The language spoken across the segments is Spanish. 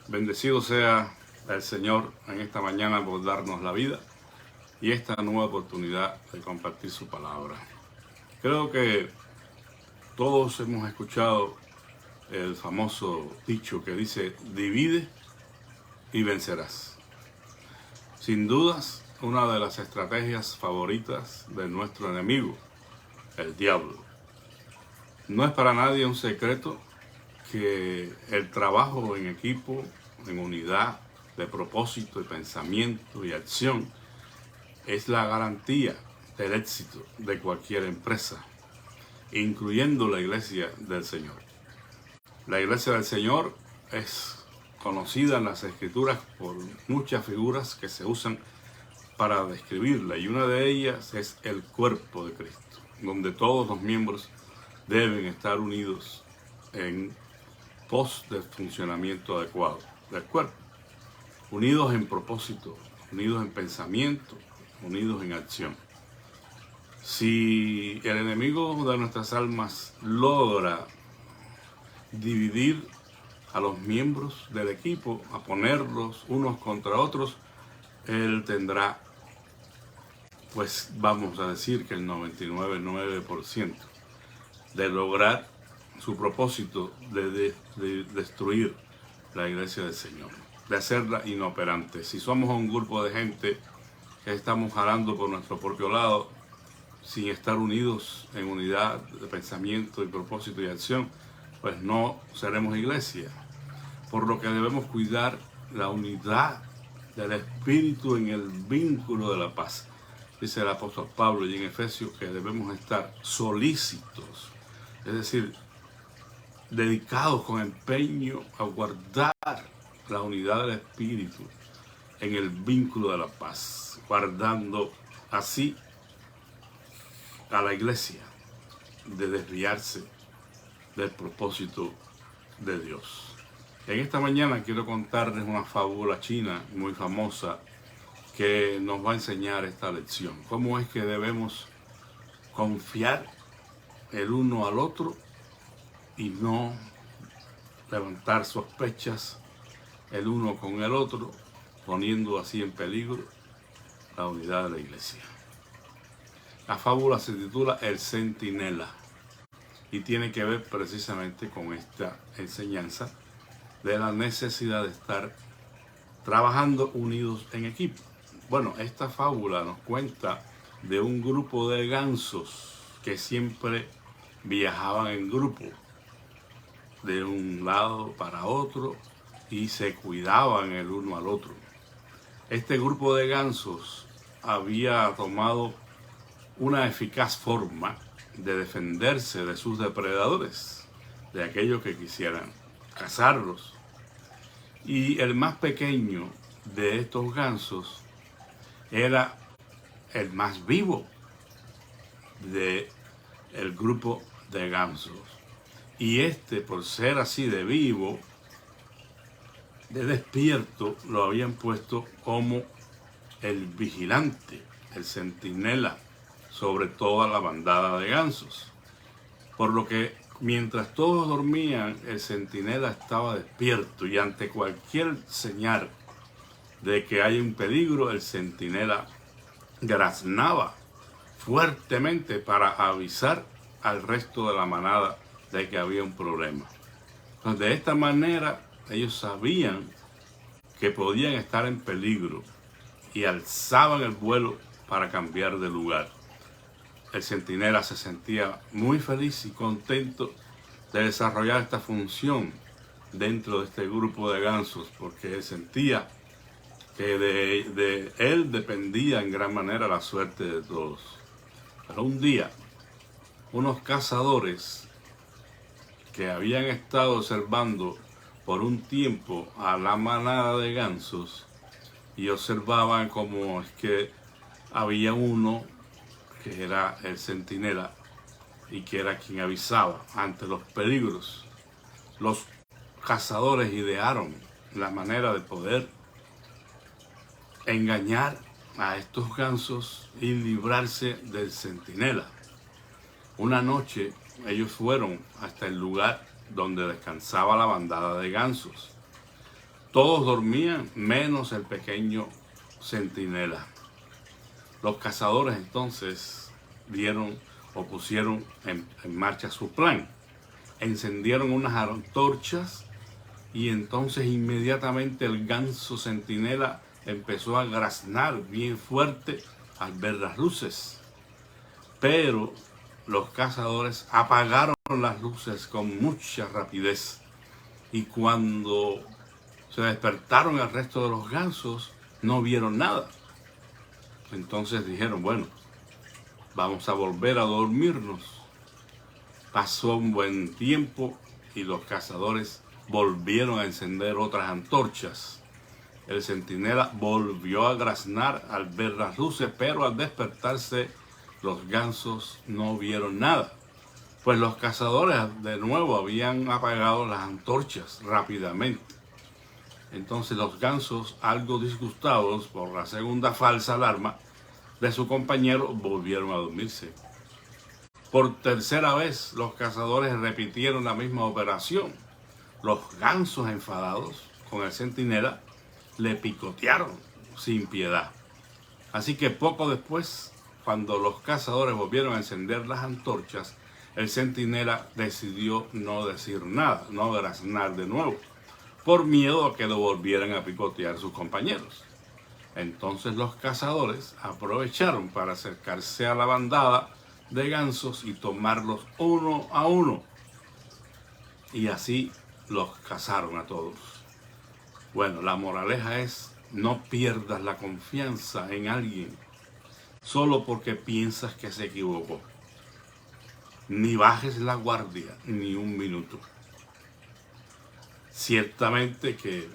Bendecido sea el Señor en esta mañana por darnos la vida y esta nueva oportunidad de compartir su palabra. Creo que todos hemos escuchado el famoso dicho que dice: divide y vencerás. Sin dudas, una de las estrategias favoritas de nuestro enemigo, el diablo. No es para nadie un secreto que el trabajo en equipo, en unidad de propósito y pensamiento y acción es la garantía del éxito de cualquier empresa, incluyendo la Iglesia del Señor. La Iglesia del Señor es conocida en las Escrituras por muchas figuras que se usan para describirla, y una de ellas es el cuerpo de Cristo, donde todos los miembros deben estar unidos en pos del funcionamiento adecuado del cuerpo, unidos en propósito, unidos en pensamiento, unidos en acción. Si el enemigo de nuestras almas logra dividir a los miembros del equipo, a ponerlos unos contra otros, él tendrá, pues vamos a decir que el 99,9% de lograr su propósito de destruir la Iglesia del Señor, de hacerla inoperante. Si somos un grupo de gente que estamos jalando por nuestro propio lado, sin estar unidos en unidad de pensamiento y propósito y acción, pues no seremos iglesia. Por lo que debemos cuidar la unidad del Espíritu en el vínculo de la paz. Dice el apóstol Pablo y en Efesios que debemos estar solícitos, es decir, dedicados con empeño a guardar la unidad del Espíritu en el vínculo de la paz, guardando así a la iglesia de desviarse del propósito de Dios. En esta mañana quiero contarles una fábula china muy famosa que nos va a enseñar esta lección. Cómo es que debemos confiar el uno al otro y no levantar sospechas el uno con el otro, poniendo así en peligro la unidad de la iglesia. La fábula se titula El Centinela y tiene que ver precisamente con esta enseñanza de la necesidad de estar trabajando unidos en equipo. Bueno, esta fábula nos cuenta de un grupo de gansos que siempre viajaban en grupo de un lado para otro y se cuidaban el uno al otro. Este grupo de gansos había tomado una eficaz forma de defenderse de sus depredadores, de aquellos que quisieran cazarlos. Y el más pequeño de estos gansos era el más vivo del grupo de gansos. Y por ser así de vivo, de despierto, lo habían puesto como el vigilante, el centinela sobre toda la bandada de gansos. Por lo que mientras todos dormían, el centinela estaba despierto y ante cualquier señal de que hay un peligro, el centinela graznaba fuertemente para avisar al resto de la manada de que había un problema. Entonces, de esta manera, ellos sabían que podían estar en peligro y alzaban el vuelo para cambiar de lugar. El centinela se sentía muy feliz y contento de desarrollar esta función dentro de este grupo de gansos, porque él sentía que de él dependía en gran manera la suerte de todos. Pero un día, unos cazadores que habían estado observando por un tiempo a la manada de gansos y observaban cómo es que había uno que era el centinela y que era quien avisaba ante los peligros. Los cazadores idearon la manera de poder engañar a estos gansos y librarse del centinela. Una noche ellos fueron hasta el lugar donde descansaba la bandada de gansos. Todos dormían menos el pequeño centinela. Los cazadores entonces pusieron en marcha su plan. Encendieron unas antorchas y entonces inmediatamente el ganso centinela empezó a graznar bien fuerte al ver las luces. Pero los cazadores apagaron las luces con mucha rapidez y cuando se despertaron el resto de los gansos no vieron nada. Entonces dijeron, bueno, vamos a volver a dormirnos. Pasó un buen tiempo y los cazadores volvieron a encender otras antorchas. El centinela volvió a graznar al ver las luces, pero al despertarse los gansos no vieron nada, pues los cazadores de nuevo habían apagado las antorchas rápidamente. Entonces los gansos, algo disgustados por la segunda falsa alarma de su compañero, volvieron a dormirse. Por tercera vez los cazadores repitieron la misma operación. Los gansos, enfadados con el centinela, le picotearon sin piedad. Así que poco después, cuando los cazadores volvieron a encender las antorchas, el centinela decidió no decir nada, no graznar de nuevo, por miedo a que lo volvieran a picotear sus compañeros. Entonces los cazadores aprovecharon para acercarse a la bandada de gansos y tomarlos uno a uno. Y así los cazaron a todos. Bueno, la moraleja es: no pierdas la confianza en alguien solo porque piensas que se equivocó. Ni bajes la guardia ni un minuto. Ciertamente que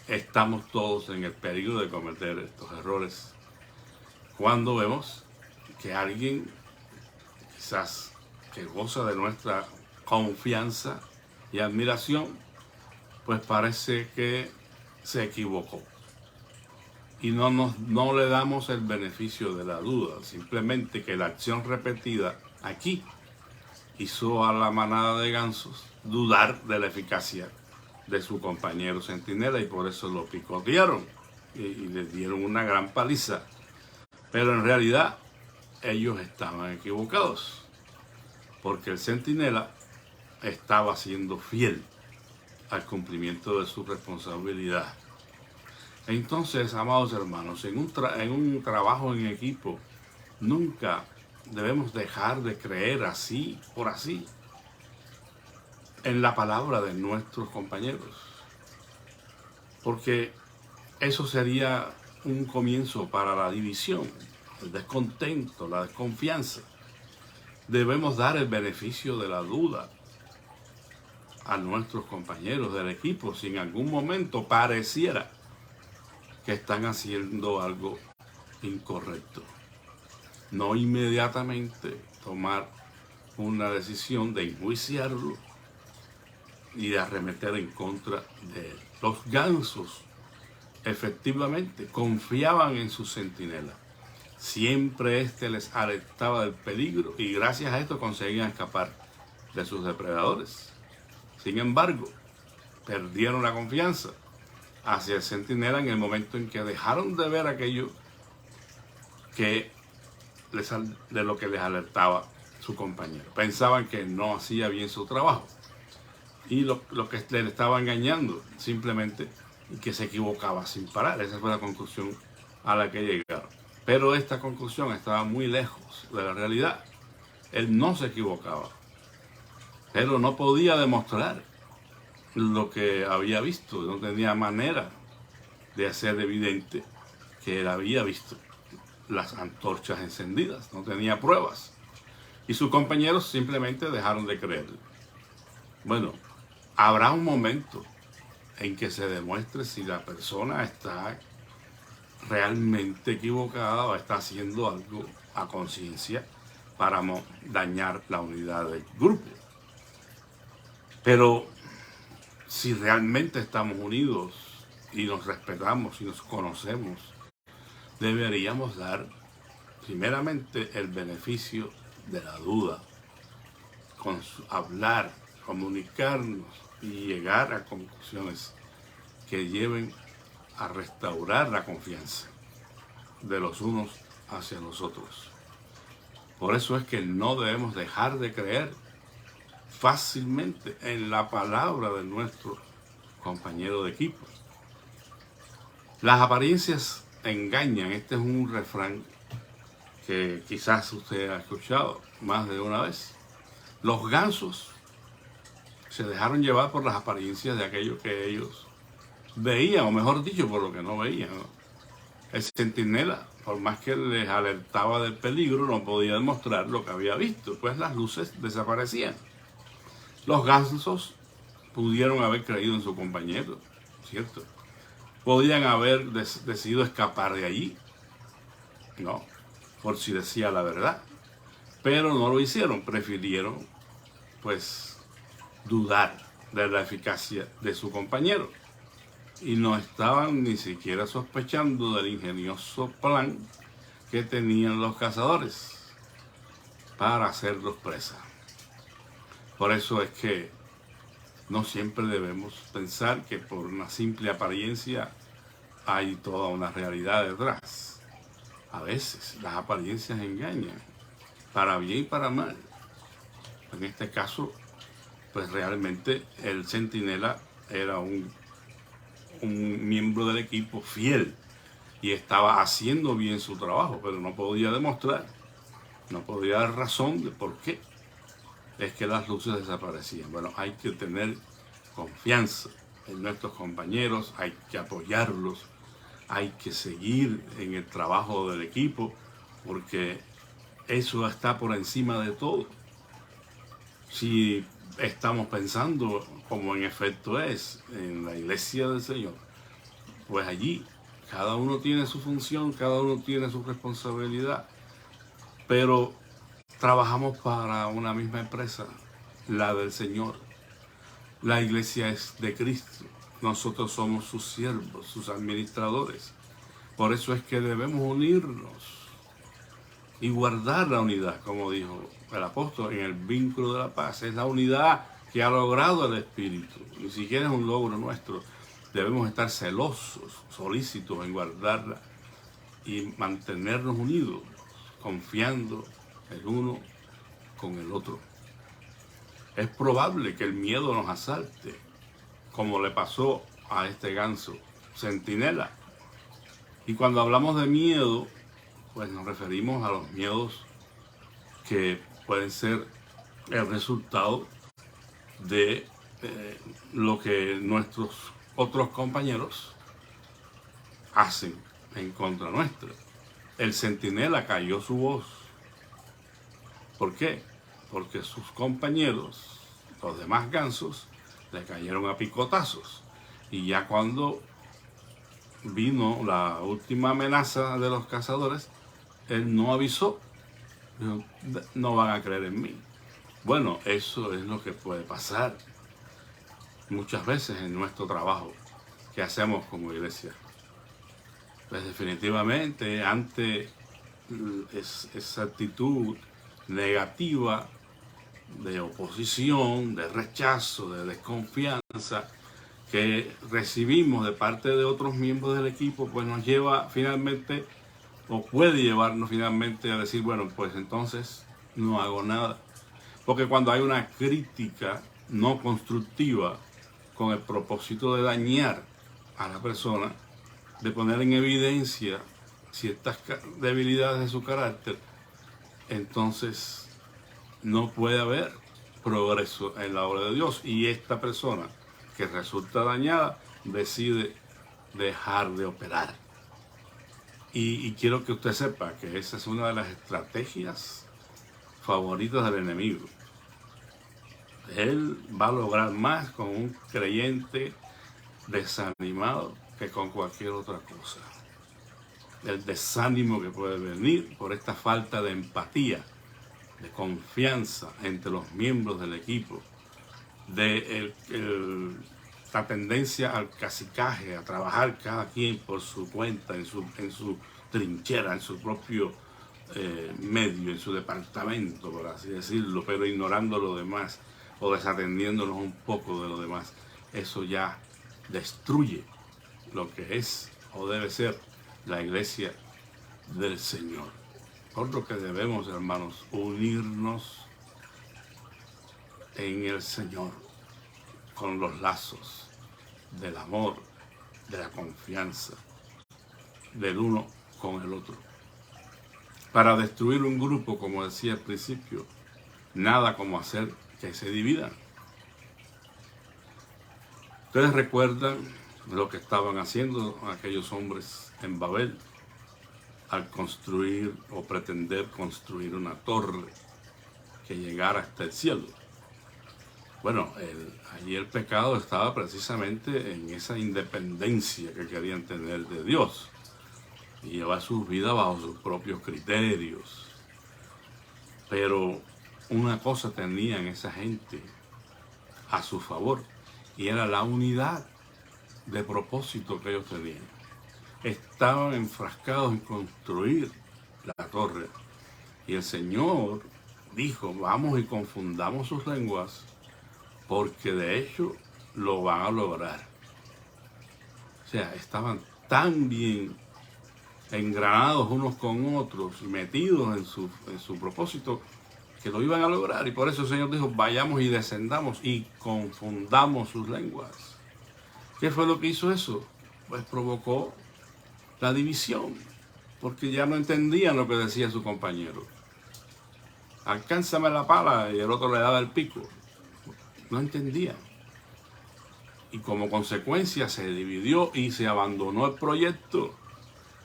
estamos todos en el peligro de cometer estos errores cuando vemos que alguien, quizás que goza de nuestra confianza y admiración, pues parece que se equivocó. Y no le damos el beneficio de la duda, simplemente que la acción repetida aquí hizo a la manada de gansos dudar de la eficacia de su compañero centinela y por eso lo picotearon y les dieron una gran paliza. Pero en realidad ellos estaban equivocados, porque el centinela estaba siendo fiel al cumplimiento de su responsabilidad. Entonces, amados hermanos, en un trabajo en equipo, nunca debemos dejar de creer así por así en la palabra de nuestros compañeros, porque eso sería un comienzo para la división, el descontento, la desconfianza. Debemos dar el beneficio de la duda a nuestros compañeros del equipo si en algún momento pareciera que están haciendo algo incorrecto. No inmediatamente tomar una decisión de enjuiciarlo y de arremeter en contra de él. Los gansos efectivamente confiaban en su centinela. Siempre éste les alertaba del peligro y gracias a esto conseguían escapar de sus depredadores. Sin embargo, perdieron la confianza hacia el centinela en el momento en que dejaron de ver aquello de lo que les alertaba su compañero. Pensaban que no hacía bien su trabajo y lo que le estaba engañando simplemente, y que se equivocaba sin parar. Esa fue la conclusión a la que llegaron. Pero esta conclusión estaba muy lejos de la realidad. Él no se equivocaba, pero no podía demostrar lo que había visto. No tenía manera de hacer evidente que él había visto las antorchas encendidas. No tenía pruebas. Y sus compañeros simplemente dejaron de creerle. Bueno, habrá un momento en que se demuestre si la persona está realmente equivocada o está haciendo algo a conciencia para dañar la unidad del grupo. Pero si realmente estamos unidos y nos respetamos y nos conocemos, deberíamos dar primeramente el beneficio de la duda, hablar, comunicarnos y llegar a conclusiones que lleven a restaurar la confianza de los unos hacia los otros. Por eso es que no debemos dejar de creer fácilmente en la palabra de nuestro compañero de equipo. Las apariencias engañan. Este es un refrán que quizás usted ha escuchado más de una vez. Los gansos se dejaron llevar por las apariencias de aquello que ellos veían, o mejor dicho, por lo que no veían, ¿no? El centinela, por más que les alertaba del peligro, no podía demostrar lo que había visto, pues las luces desaparecían. Los gansos pudieron haber creído en su compañero, ¿cierto? Podían haber decidido escapar de allí, ¿no? Por si decía la verdad. Pero no lo hicieron, prefirieron, pues, dudar de la eficacia de su compañero. Y no estaban ni siquiera sospechando del ingenioso plan que tenían los cazadores para hacerlos presa. Por eso es que no siempre debemos pensar que por una simple apariencia hay toda una realidad detrás. A veces las apariencias engañan, para bien y para mal. En este caso, pues realmente el centinela era un miembro del equipo fiel y estaba haciendo bien su trabajo, pero no podía demostrar, no podía dar razón de por qué es que las luces desaparecían. Bueno, hay que tener confianza en nuestros compañeros, hay que apoyarlos, hay que seguir en el trabajo del equipo, porque eso está por encima de todo. Si estamos pensando, como en efecto es, en la iglesia del Señor, pues allí cada uno tiene su función, cada uno tiene su responsabilidad, pero trabajamos para una misma empresa, la del Señor. La iglesia es de Cristo, nosotros somos sus siervos, sus administradores. Por eso es que debemos unirnos y guardar la unidad, como dijo el apóstol, en el vínculo de la paz. Es la unidad que ha logrado el Espíritu. Ni siquiera es un logro nuestro. Debemos estar celosos, solícitos en guardarla y mantenernos unidos, confiando el uno con el otro. Es probable que el miedo nos asalte, como le pasó a este ganso centinela. Y cuando hablamos de miedo, pues nos referimos a los miedos que pueden ser el resultado de lo que nuestros otros compañeros hacen en contra nuestra. El centinela cayó su voz. ¿Por qué? Porque sus compañeros, los demás gansos, le cayeron a picotazos. Y ya cuando vino la última amenaza de los cazadores, él no avisó. Dijo, no van a creer en mí. Bueno, eso es lo que puede pasar muchas veces en nuestro trabajo que hacemos como iglesia. Pues definitivamente ante esa actitud negativa de oposición, de rechazo, de desconfianza que recibimos de parte de otros miembros del equipo, pues nos lleva finalmente, o puede llevarnos finalmente a decir, bueno, pues entonces no hago nada. Porque cuando hay una crítica no constructiva con el propósito de dañar a la persona, de poner en evidencia ciertas debilidades de su carácter, entonces no puede haber progreso en la obra de Dios. Y esta persona que resulta dañada decide dejar de operar. Y quiero que usted sepa que esa es una de las estrategias favoritas del enemigo. Él va a lograr más con un creyente desanimado que con cualquier otra cosa. El desánimo que puede venir por esta falta de empatía, de confianza entre los miembros del equipo, de la tendencia al cacicaje, a trabajar cada quien por su cuenta, en su trinchera, en su propio medio, en su departamento, por así decirlo, pero ignorando lo demás o desatendiéndonos un poco de lo demás. Eso ya destruye lo que es o debe ser la iglesia del Señor. Por lo que debemos, hermanos, unirnos en el Señor con los lazos del amor, de la confianza, del uno con el otro. Para destruir un grupo, como decía al principio, nada como hacer que se dividan. Ustedes recuerdan lo que estaban haciendo aquellos hombres en Babel al construir o pretender construir una torre que llegara hasta el cielo. Bueno, allí el pecado estaba precisamente en esa independencia que querían tener de Dios y llevar sus vidas bajo sus propios criterios. Pero una cosa tenían esa gente a su favor y era la unidad de propósito que ellos tenían. Estaban enfrascados en construir la torre y el Señor dijo: vamos y confundamos sus lenguas, porque de hecho lo van a lograr. O sea, estaban tan bien engranados unos con otros, metidos en su propósito, que lo iban a lograr. Y por eso el Señor dijo: vayamos y descendamos y confundamos sus lenguas. ¿Qué fue lo que hizo eso? Pues provocó la división, porque ya no entendían lo que decía su compañero. Alcánzame la pala, y el otro le daba el pico. No entendían. Y como consecuencia se dividió y se abandonó el proyecto.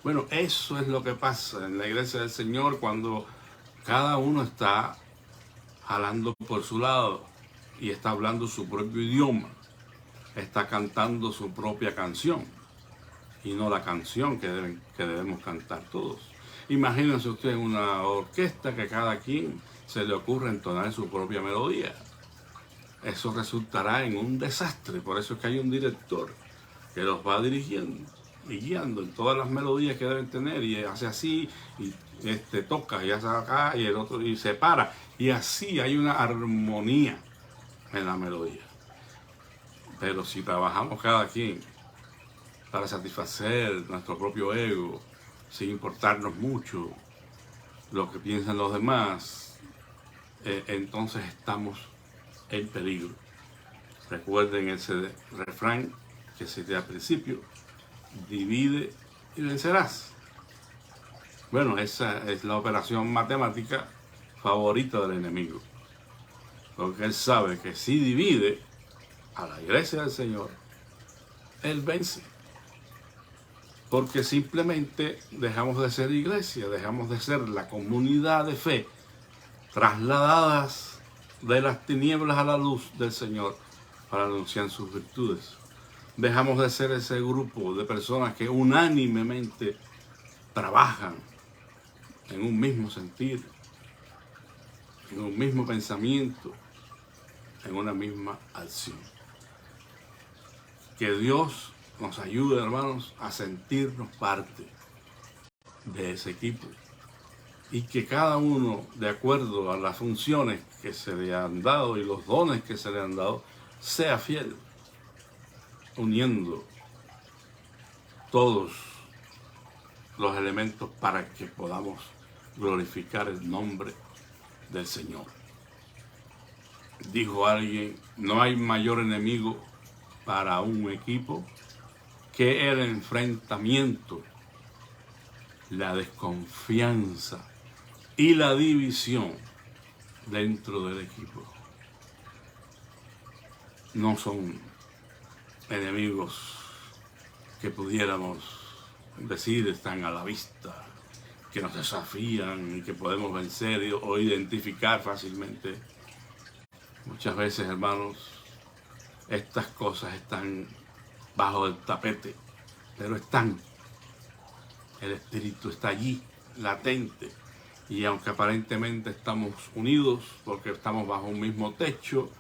Bueno, eso es lo que pasa en la iglesia del Señor cuando cada uno está jalando por su lado y está hablando su propio idioma, está cantando su propia canción y no la canción que debemos cantar todos. Imagínense usted en una orquesta que cada quien se le ocurre entonar su propia melodía. Eso resultará en un desastre. Por eso es que hay un director que los va dirigiendo y guiando en todas las melodías que deben tener, y hace así, y toca y hace acá, y el otro y se para, y así hay una armonía en la melodía. Pero si trabajamos cada quien para satisfacer nuestro propio ego, sin importarnos mucho lo que piensan los demás, entonces estamos en peligro. Recuerden ese refrán que cité al principio: divide y vencerás. Bueno, esa es la operación matemática favorita del enemigo, porque él sabe que si divide a la iglesia del Señor, él vence. Porque simplemente dejamos de ser iglesia, dejamos de ser la comunidad de fe, trasladadas de las tinieblas a la luz del Señor para anunciar sus virtudes. Dejamos de ser ese grupo de personas que unánimemente trabajan en un mismo sentir, en un mismo pensamiento, en una misma acción. Que Dios nos ayude, hermanos, a sentirnos parte de ese equipo y que cada uno, de acuerdo a las funciones que se le han dado y los dones que se le han dado, sea fiel, uniendo todos los elementos para que podamos glorificar el nombre del Señor. Dijo alguien: no hay mayor enemigo para un equipo que el enfrentamiento, la desconfianza y la división dentro del equipo. No son enemigos que pudiéramos decir están a la vista, que nos desafían y que podemos vencer o identificar fácilmente. Muchas veces, hermanos, estas cosas están bajo el tapete, pero están. El espíritu está allí, latente, y aunque aparentemente estamos unidos porque estamos bajo un mismo techo,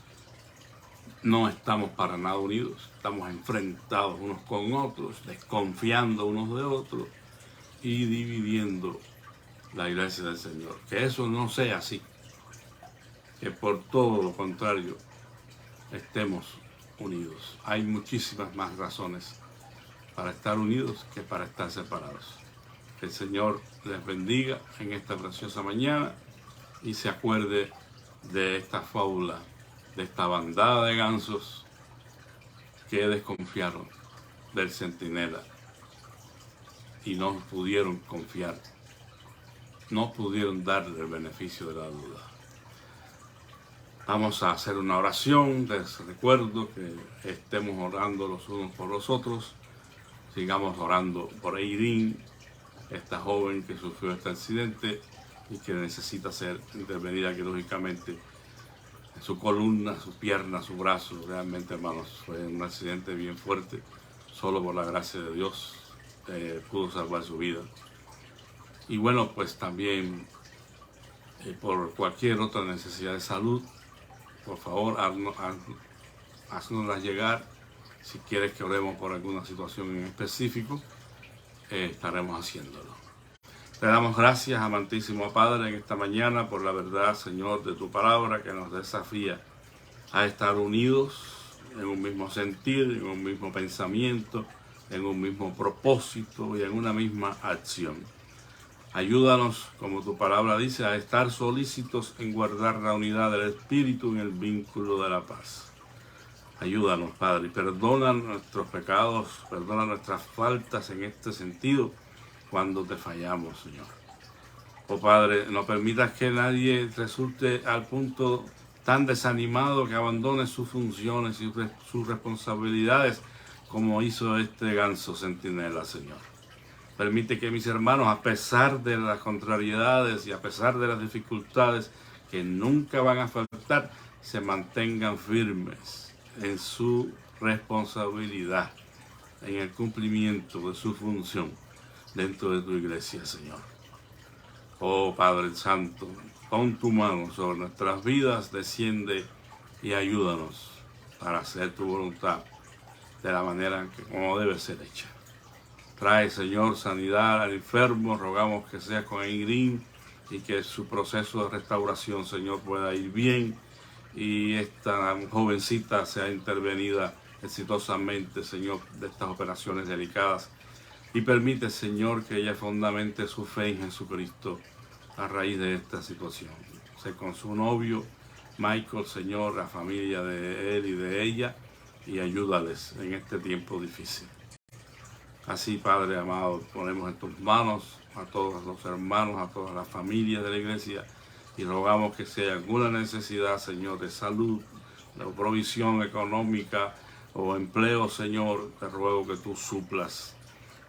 no estamos para nada unidos. Estamos enfrentados unos con otros, desconfiando unos de otros y dividiendo la iglesia del Señor. Que eso no sea así, que por todo lo contrario estemos unidos. Hay muchísimas más razones para estar unidos que para estar separados. Que el Señor les bendiga en esta preciosa mañana y se acuerde de esta fábula, de esta bandada de gansos que desconfiaron del centinela y no pudieron confiar, no pudieron darle el beneficio de la duda. Vamos a hacer una oración. Les recuerdo que estemos orando los unos por los otros. Sigamos orando por Eileen, esta joven que sufrió este accidente y que necesita ser intervenida quirúrgicamente en su columna, su pierna, su brazo. Realmente, hermanos, fue un accidente bien fuerte. Solo por la gracia de Dios pudo salvar su vida. Y bueno, pues también por cualquier otra necesidad de salud, por favor, haznoslas llegar. Si quieres que oremos por alguna situación en específico, estaremos haciéndolo. Te damos gracias, amantísimo Padre, en esta mañana por la verdad, Señor, de tu palabra que nos desafía a estar unidos en un mismo sentir, en un mismo pensamiento, en un mismo propósito y en una misma acción. Ayúdanos, como tu palabra dice, a estar solícitos en guardar la unidad del Espíritu en el vínculo de la paz. Ayúdanos, Padre, y perdona nuestros pecados, perdona nuestras faltas en este sentido cuando te fallamos, Señor. Oh Padre, no permitas que nadie resulte al punto tan desanimado que abandone sus funciones y sus responsabilidades como hizo este ganso centinela, Señor. Permite que mis hermanos, a pesar de las contrariedades y a pesar de las dificultades que nunca van a faltar, se mantengan firmes en su responsabilidad, en el cumplimiento de su función dentro de tu iglesia, Señor. Oh Padre Santo, pon tu mano sobre nuestras vidas, desciende y ayúdanos para hacer tu voluntad de la manera que como debe ser hecha. Trae, Señor, sanidad al enfermo. Rogamos que sea con Eileen y que su proceso de restauración, Señor, pueda ir bien y esta jovencita sea intervenida exitosamente, Señor, de estas operaciones delicadas. Y permite, Señor, que ella fundamente su fe en Jesucristo a raíz de esta situación. Sé con su novio, Michael, Señor, la familia de él y de ella, y ayúdales en este tiempo difícil. Así, Padre amado, ponemos en tus manos a todos los hermanos, a todas las familias de la iglesia y rogamos que si hay alguna necesidad, Señor, de salud, de provisión económica o empleo, Señor, te ruego que tú suplas.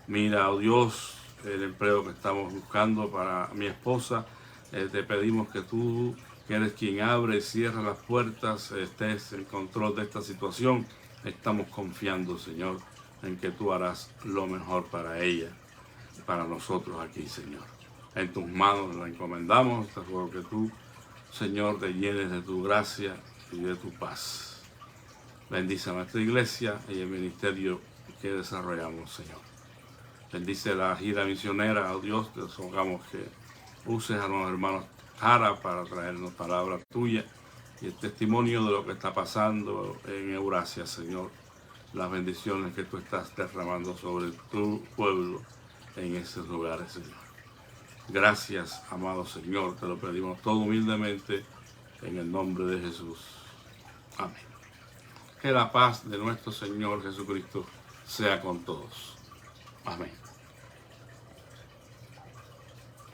Mira, oh Dios, el empleo que estamos buscando para mi esposa, te pedimos que tú, que eres quien abre y cierra las puertas, estés en control de esta situación. Estamos confiando, Señor, en que tú harás lo mejor para ella, para nosotros aquí, Señor. En tus manos la encomendamos, te ruego que tú, Señor, te llenes de tu gracia y de tu paz. Bendice a nuestra iglesia y el ministerio que desarrollamos, Señor. Bendice la gira misionera, oh Dios, te rogamos que uses a los hermanos Jara para traernos palabra tuya y el testimonio de lo que está pasando en Eurasia, Señor. Las bendiciones que tú estás derramando sobre tu pueblo en esos lugares, Señor. Gracias, amado Señor, te lo pedimos todo humildemente en el nombre de Jesús. Amén. Que la paz de nuestro Señor Jesucristo sea con todos. Amén.